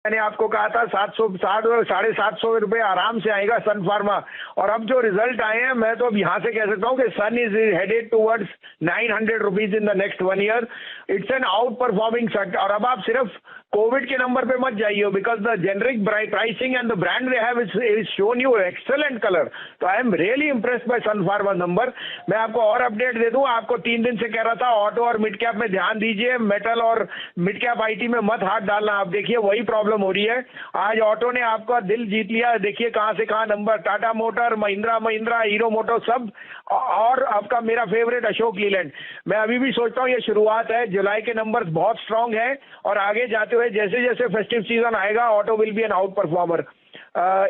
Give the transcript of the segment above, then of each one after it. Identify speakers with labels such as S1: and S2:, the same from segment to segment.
S1: मैंने आपको कहा था 760 और 750 रुपए आराम से आएगा सन फार्मा, और अब जो रिजल्ट आए हैं मैं तो अब यहाँ से कह सकता हूँ कि Sun is headed towards 900 rupees in the next 1 year. It's an outperforming sector. और अब आप सिर्फ कोविड के नंबर पे मत जाइए, because the generic pricing and the brand they have is shown you excellent colour. तो I am really impressed by Sun Pharma number. मैं आपको और अपडेट दे दूं, आपको 3 दिन से कह रहा था ऑटो और मिड कैप में ध्यान दीजिए, मेटल और मिड कैप आईटी में मत हाथ डालना। आप देखिए वही प्रॉब्लम हो रही है। आज ऑटो ने आपका दिल जीत लिया, देखिए कहां से कहां number, Tata motor, Mahindra, Hero Moto सब, और आपका मेरा फेवरेट अशोक लीलैंड। मैं अभी भी सोचता हूं ये शुरुआत है, जुलाई के नंबर्स बहुत स्ट्रांग है, और आगे जाते हुए जैसे जैसे फेस्टिव सीजन आएगा auto will be an out performer.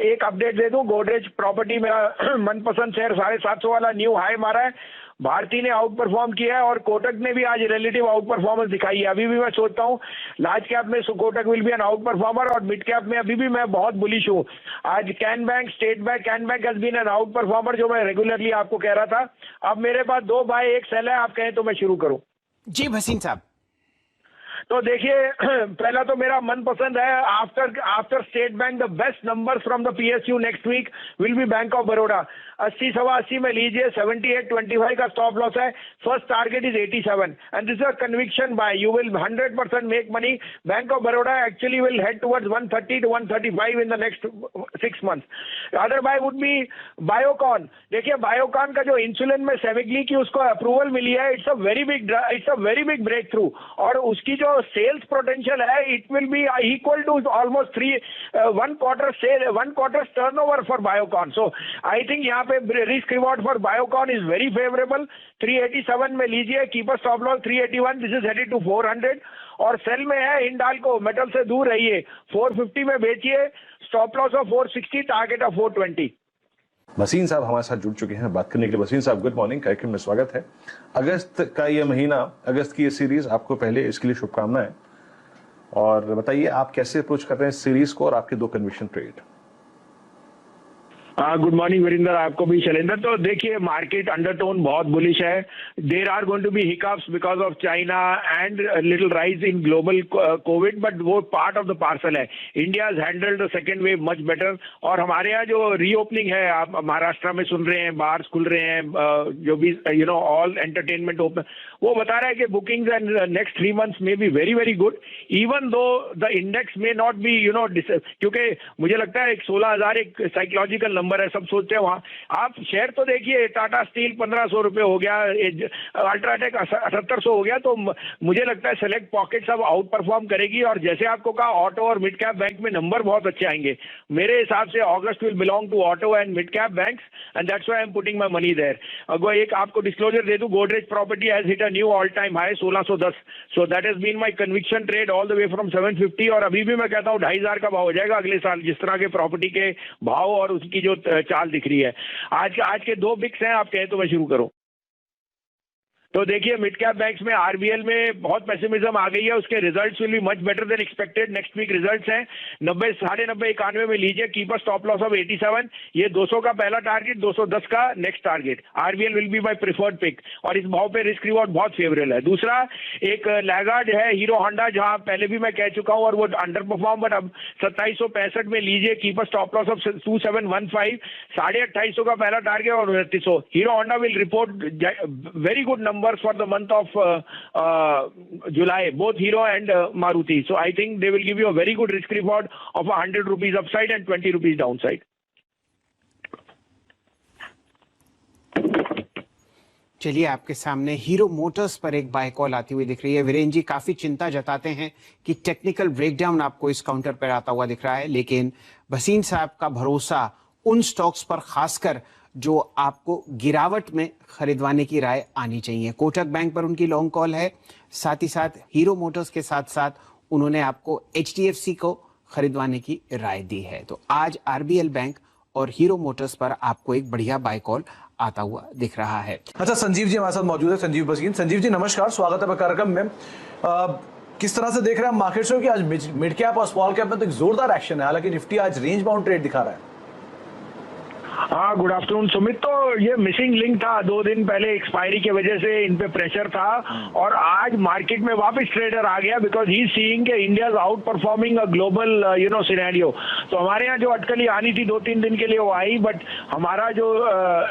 S1: एक अपडेट दे दूं, गोदरेज प्रॉपर्टी मेरा मनपसंद शेयर 750 वाला न्यू हाई मारा है। भारती ने आउट परफॉर्म किया है और कोटक ने भी आज रिलेटिव आउट परफॉर्मेंस दिखाई है। अभी भी मैं सोचता हूं लार्ज कैप में Kotak will be an out performer, और मिड कैप में अभी भी मैं बहुत बुलिश हूं। आज Can Bank, State Bank, Can Bank has been an out performer, जो मैं रेगुलरली आपको कह रहा था। अब मेरे पास 2 बाय 1 सेल है, आप कहें तो मैं शुरू करूं।
S2: जी भसीन साहब।
S1: तो देखिए पहला तो मेरा मनपसंद है after State Bank, the best numbers from the PSU next week will be Bank of Baroda. 80 सवा 80 में लीजिए, 78.25 का स्टॉप लॉस है। First target is 87 and this is a conviction buy, you will 100% make money. Bank of Baroda actually will head towards 130 to 135 in the next 6 months. Other buy would be Biocon. देखिए बायोकॉन का जो insulin में सेविग्ली की उसको approval मिली है, it's a very big breakthrough, और उसकी जो सेल्स पोटेंशियल है it will be equal to almost 1 quarter turnover for Biocon. So I think यहाँ पे risk reward for Biocon is very favourable. 387 में लीजिए, keeper stop loss 381, this is headed to 400, और cell में है हिंडाल्को, मेटल से दूर रहिए, 450 में बेचिए, stop loss of 460, target of 420।
S3: Bhasin साहब हमारे साथ जुड़ चुके हैं बात करने के लिए। भसीन साहब गुड मॉर्निंग, कार्यक्रम में स्वागत है। अगस्त का ये महीना, अगस्त की ये सीरीज, आपको पहले इसके लिए शुभकामनाएं, और बताइए आप कैसे अप्रोच कर रहे हैं इस सीरीज को और आपके 2 conviction trade.
S1: Good morning Virendra, आपको भी शैलेंद्र। तो देखिए मार्केट अंडरटोन बहुत बुलिश है। There are going to be hiccups because of China and little rise in global covid, but वो पार्ट ऑफ द पार्सल है। India has handled the second wave much better, और हमारे यहाँ जो reopening है, आप महाराष्ट्र में सुन रहे हैं, बार्स खुल रहे हैं, जो भी ऑल एंटरटेनमेंट ओपन, वो बता रहा है कि बुकिंग्स एंड नेक्स्ट 3 मंथ्स में be very very good, even though the index में नॉट बी क्योंकि मुझे लगता है 16,000 एक साइकोलॉजिकल नंबर है, सब सोचते हैं वहां। आप शेयर तो देखिए, टाटा स्टील 1500 रुपए हो गया, अल्ट्राटेक 7800 हो गया, तो मुझे लगता है सेलेक्ट पॉकेट्स अब आउट परफॉर्म करेगी। और जैसे आपको कहा ऑटो और मिड कैप बैंक में नंबर बहुत अच्छे आएंगे, मेरे हिसाब से August will belong to auto and mid cap banks, and that's why I am putting my money there. अगर एक आपको डिस्क्लोजर दे दूं, Godrej property has hit a new all time high 1610, so that has been my conviction trade all the way from 750, और अभी भी मैं कहता हूं 2500 का भाव हो जाएगा अगले साल, जिस तरह के प्रॉपर्टी के भाव और उसकी जो चाल दिख रही है। आज के 2 बिक्स हैं, आप कहें तो मैं शुरू करूं। तो देखिए मिड कैप बैंक्स में आरबीएल में बहुत पेसिमिज्म आ गई है, उसके results will be much better than expected. Next week results हैं। 90, 90.5, 91 में लीजिए, कीपर स्टॉप लॉस ऑफ 87, ये 200 का पहला टारगेट, 210 का next target. RBL will be my preferred pick, और इस भाव पे रिस्क रिवॉर्ड बहुत फेवरेबल है। दूसरा एक लैगार्ड है हीरो होंडा, जहां पहले भी मैं कह चुका हूं और वो अंडर परफॉर्म, बट अब 2765 में लीजिए, कीपर स्टॉप लॉस ऑफ 2715, 2850 का पहला टारगेट और 2900। Hero Honda will report very good number for the month of July, both Hero and Maruti. So I think they will give you a very good risk reward of 100 rupees upside and 20 rupees downside.
S2: चलिए आपके सामने hero Motors पर एक bye call आती हुई दिख रही है। वीरेंद्र जी काफी चिंता जताते हैं कि टेक्निकल ब्रेकडाउन आपको इस काउंटर पर आता हुआ दिख रहा है, लेकिन भसीन साहब का भरोसा उन स्टॉक्स पर खासकर जो आपको गिरावट में खरीदवाने की राय आनी चाहिए। कोटक बैंक पर उनकी लॉन्ग कॉल है, साथ ही साथ हीरो मोटर्स के साथ साथ उन्होंने आपको एचडीएफसी को खरीदवाने की राय दी है। तो आज आरबीएल बैंक और हीरो मोटर्स पर आपको एक बढ़िया बाय कॉल आता हुआ दिख रहा है।
S4: अच्छा, संजीव जी हमारे साथ मौजूद है, संजीव भसीन। संजीव जी नमस्कार, स्वागत है कार्यक्रम में। किस तरह से देख रहे हैं मार्केट से कि आज मिड कैप और स्मॉल कैप में तो एक जोरदार एक्शन है, हालांकि निफ्टी आज रेंज बाउंड ट्रेड दिखा रहा है।
S1: हाँ, गुड आफ्टरनून सुमित। तो ये मिसिंग लिंक था, 2 दिन पहले एक्सपायरी की वजह से इन पे प्रेशर था और आज मार्केट में वापस ट्रेडर आ गया बिकॉज ही सीइंग के India is out performing a global scenario. तो हमारे यहाँ जो अटकली आनी थी 2-3 दिन के लिए वो आई, बट हमारा जो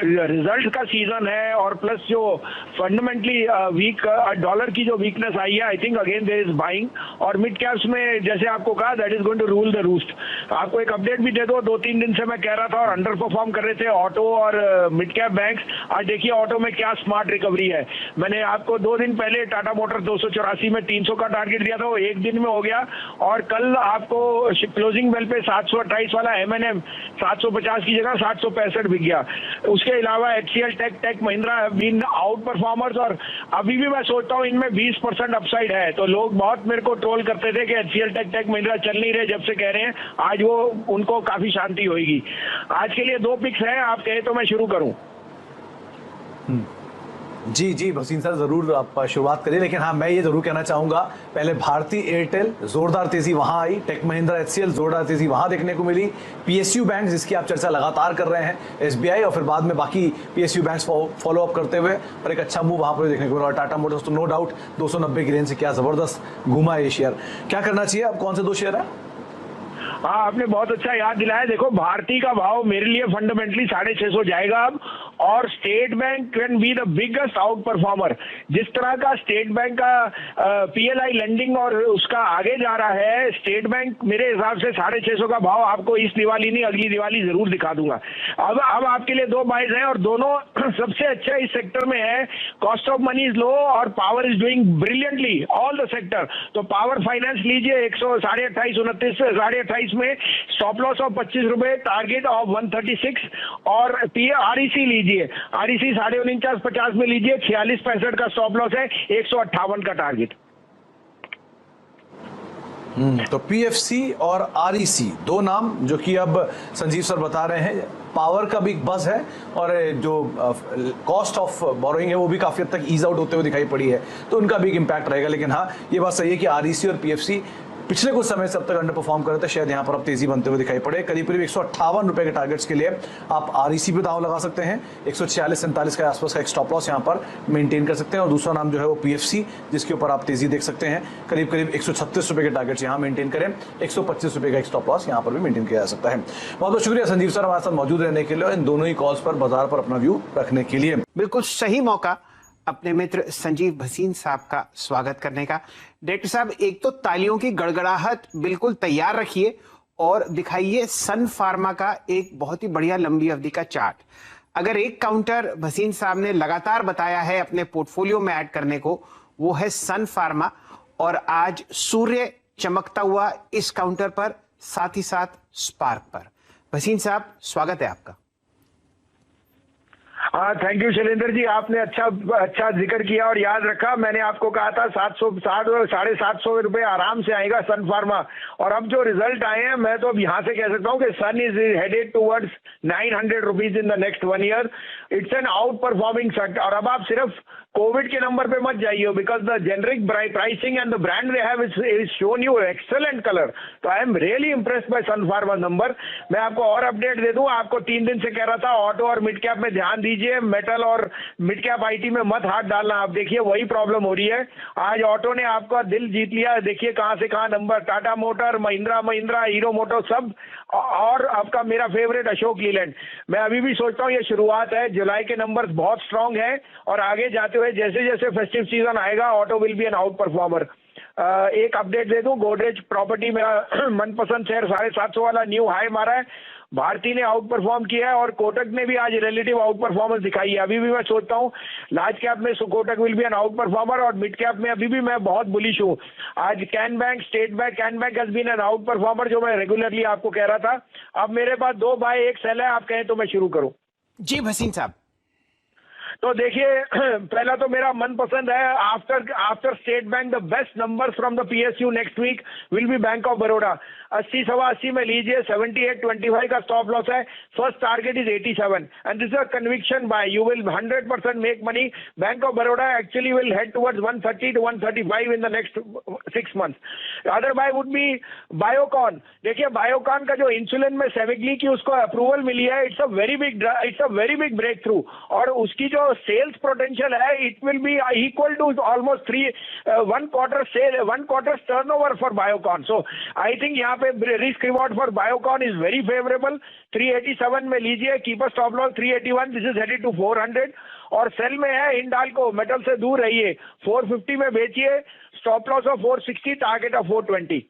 S1: रिजल्ट का सीजन है और प्लस जो फंडामेंटली वीक डॉलर की जो वीकनेस आई है, I think again there is buying. और मिड कैप्स में जैसे आपको कहा that is going to rule the roost. आपको एक अपडेट भी दे दो, 2-3 दिन से मैं कह रहा था और अंडर परफॉर्म कर रहे थे ऑटो और मिड कैप बैंक्स। आज देखिए ऑटो में क्या स्मार्ट रिकवरी है। मैंने आपको 2 दिन पहले टाटा मोटर 284 में 300 का टारगेट दिया था, वो 1 दिन में हो गया। और कल आपको क्लोजिंग बेल पे 728 वाला M&M 750 की जगह 765 बिक गया। उसके अलावा HCL tech Mahindra been out performers और अभी भी मैं सोचता हूँ इनमें 20% अपसाइड है। तो लोग बहुत मेरे को ट्रोल करते थे कि HCL टेक महिंद्रा चल नहीं रहे, जब से कह रहे हैं आज वो उनको काफी शांति होगी। आज के लिए 2 पिक्स हैं, आप कहे तो मैं शुरू करूं।
S4: जी जी भसीन सर, जरूर आप शुरुआत करिए, लेकिन हाँ मैं ये जरूर कहना चाहूंगा, पहले भारती एयरटेल जोरदार तेजी वहां आई, टेक महिंद्रा HCL जोरदार तेजी वहां देखने को मिली, PSU बैंक जिसकी आप चर्चा लगातार कर रहे हैं, SBI और फिर बाद में बाकी PSU बैंक्स फॉलो अप करते हुए और एक अच्छा मूव वहां पर देखने को मिला। और टाटा मोटर्स तो नो डाउट 290 की रेंज से क्या जबरदस्त घुमा ये शेयर। क्या करना चाहिए, अब कौन से 2 शेयर है?
S1: हाँ, आपने बहुत अच्छा याद दिलाया। देखो भारती का भाव मेरे लिए फंडामेंटली 650 जाएगा अब, और state Bank can be the biggest out performer. जिस तरह का स्टेट बैंक का PLI लेंडिंग और उसका आगे जा रहा है, स्टेट बैंक मेरे हिसाब से 650 का भाव आपको इस दिवाली नहीं अगली दिवाली जरूर दिखा दूंगा। अब आपके लिए 2 बाइज हैं और दोनों सबसे अच्छा इस सेक्टर में है। Cost of money is low और power is doing brilliantly all the sector. तो पावर फाइनेंस लीजिए 128 में स्टॉप लॉस ऑफ 25 रुपए, टारगेट ऑफ 136। और REC लीजिए, REC 49.50 में लीजिए, 46.65 का स्टॉप लॉस है, 158 का टारगेट।
S4: तो PFC और REC 2 नाम जो कि अब संजीव सर बता रहे हैं। पावर का भी बज है और जो कॉस्ट ऑफ बोरोइंग है वो भी काफी हद तक ईज आउट होते हुए दिखाई पड़ी है, तो उनका भी एक इम्पैक्ट रहेगा। लेकिन हाँ ये बात सही है कि REC और PFC पिछले कुछ समय से अब तक अंडर परफॉर्म कर रहे थे, शायद यहाँ पर अब तेजी बनते हुए दिखाई पड़े। करीब करीब 158 रुपए के टारगेट्स के लिए आप REC पे दाव लगा सकते हैं, 146-47 के आसपास का एक स्टॉप लॉस यहाँ पर मेंटेन कर सकते हैं। और दूसरा नाम जो है वो PFC, जिसके ऊपर आप तेजी देख सकते हैं, करीब करीब 136 रुपए के टारगेट्स यहाँ मेंटेन करें, 125 रुपए का एक स्टॉप लॉस यहाँ पर भी मेंटेन किया जा सकता है। बहुत बहुत शुक्रिया संजीव सर हमारे साथ मौजूद रहने के लिए और इन दोनों ही कॉल्स पर बाजार पर अपना व्यू रखने के लिए।
S2: बिल्कुल सही मौका अपने मित्र संजीव भसीन साहब का स्वागत करने का। डायरेक्टर साहब, एक तो तालियों की गड़गड़ाहट बिल्कुल तैयार रखिए और दिखाइए सन फार्मा का एक बहुत ही बढ़िया लंबी अवधि का चार्ट। अगर एक काउंटर भसीन साहब ने लगातार बताया है अपने पोर्टफोलियो में ऐड करने को, वो है सन फार्मा, और आज सूर्य चमकता हुआ इस काउंटर पर, साथ ही साथ स्पार्क पर। भसीन साहब, स्वागत है आपका।
S1: हाँ, थैंक यू शैलेंद्र जी, आपने अच्छा जिक्र किया और याद रखा। मैंने आपको कहा था 760 और 750 रुपए आराम से आएगा सन फार्मा, और अब जो रिजल्ट आए हैं मैं तो अब यहाँ से कह सकता हूँ कि Sun is headed towards 900 rupees in the next 1 year. It's an outperforming sector. और अब आप सिर्फ कोविड के नंबर पे मत जाइए, because the generic pricing and the brand they have is shown you excellent colour. तो I am really impressed by Sun Pharma number. मैं आपको और अपडेट दे दूं, आपको 3 दिन से कह रहा था ऑटो और मिड कैप में ध्यान दीजिए, मेटल और मिड कैप IT में मत हाथ डालना। आप देखिए वही प्रॉब्लम हो रही है। आज ऑटो ने आपका दिल जीत लिया, देखिए कहां से कहां number, Tata motor, Mahindra, Hero Moto सब, और आपका मेरा फेवरेट अशोक लीलैंड। मैं अभी भी सोचता हूँ ये शुरुआत है, जुलाई के नंबर्स बहुत स्ट्रांग है और आगे जाते हुए जैसे जैसे फेस्टिव सीजन आएगा auto will be an out performer. एक अपडेट दे दूं, गोदरेज प्रॉपर्टी मेरा मनपसंद शेयर 750 वाला न्यू हाई मारा है। भारती ने आउट परफॉर्म किया है और कोटक ने भी आज रिलेटिव आउट परफॉर्मेंस दिखाई है। अभी भी मैं सोचता हूँ लार्ज कैप में Kotak will be an out performer, और मिड कैप में अभी भी मैं बहुत बुलिश हूँ। आज Can Bank, State Bank, Can Bank has been an out performer, जो मैं रेगुलरली आपको कह रहा था। अब मेरे पास 2 बाय 1 सेल है, आप कहें तो मैं शुरू करूँ।
S2: जी भसीन साहब।
S1: तो देखिए पहला तो मेरा मनपसंद है, after State Bank the best numbers from the PSU next week will be Bank of Baroda. 80 सवा 80 में लीजिए, 78.25 का स्टॉप लॉस है, first target is 87 and this is a conviction buy, you will 100% make money. Bank of Baroda actually will head towards 130 to 135 in the next 6 months. Other buy would be Biocon. देखिए बायोकॉन का जो insulin में सेविग्ली की उसको approval मिली है, it's a very big breakthrough, और उसकी जो सेल्स पोटेंशियल है it will be equal to almost 1 quarter turnover for Biocon. So I think यहाँ पे risk reward for Biocon is very favourable. 387 में लीजिए, keeper stop loss 381, this is headed to 400. और cell में है हिंडाल्को, मेटल से दूर रहिए, 450 में बेचिए, stop loss of 460, target of 420.